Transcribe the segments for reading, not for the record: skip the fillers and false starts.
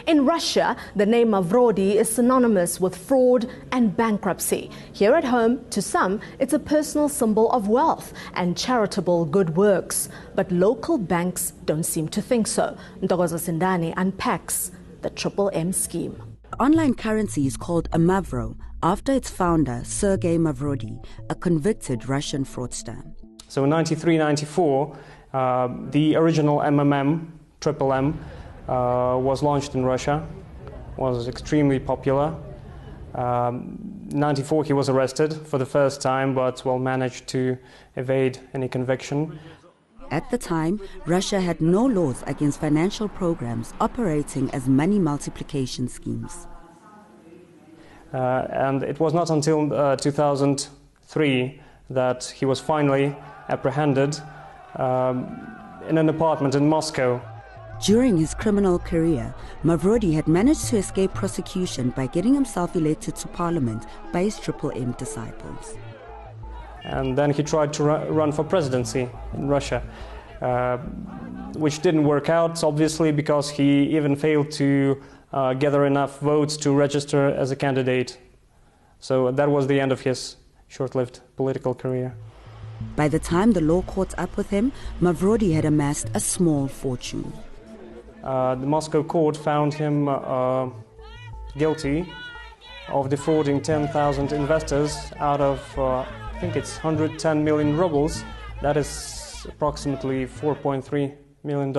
In Russia, the name Mavrodi is synonymous with fraud and bankruptcy. Here at home, to some, it's a personal symbol of wealth and charitable good works. But local banks don't seem to think so. Ntokozo Sindani unpacks the M scheme. Online currency is called a Mavro after its founder, Sergey Mavrodi, a convicted Russian fraudster. So in 93-94, the original M, was launched in Russia, was extremely popular. 94 he was arrested for the first time, but managed to evade any conviction. At the time, Russia had no laws against financial programs operating as money multiplication schemes. And it was not until 2003 that he was finally apprehended in an apartment in Moscow. During his criminal career, Mavrodi had managed to escape prosecution by getting himself elected to parliament by his M disciples. And then he tried to run for presidency in Russia, which didn't work out, obviously, because he even failed to gather enough votes to register as a candidate. So that was the end of his short-lived political career. By the time the law caught up with him, Mavrodi had amassed a small fortune. The Moscow court found him guilty of defrauding 10,000 investors out of, I think it's 110 million rubles. That is approximately $4.3 million.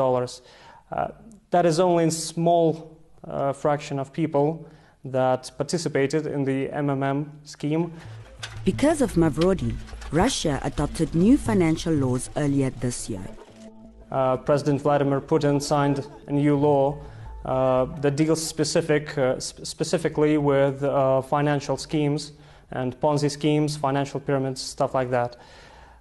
That is only a small fraction of people that participated in the scheme. Because of Mavrodi, Russia adopted new financial laws earlier this year. President Vladimir Putin signed a new law that deals specifically with financial schemes and Ponzi schemes, financial pyramids, stuff like that.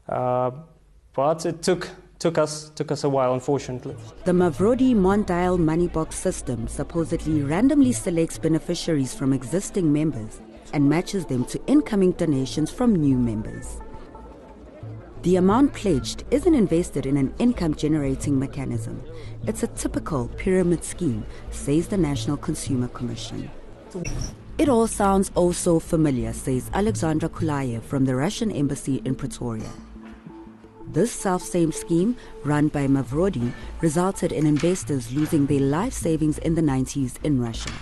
But it took us a while, unfortunately. The Mavrodi Mondial money box system supposedly randomly selects beneficiaries from existing members and matches them to incoming donations from new members. The amount pledged isn't invested in an income-generating mechanism. It's a typical pyramid scheme, says the National Consumer Commission. It all sounds oh so familiar, says Alexandra Kulayev from the Russian embassy in Pretoria. This self-same scheme, run by Mavrodi, resulted in investors losing their life savings in the 90s in Russia.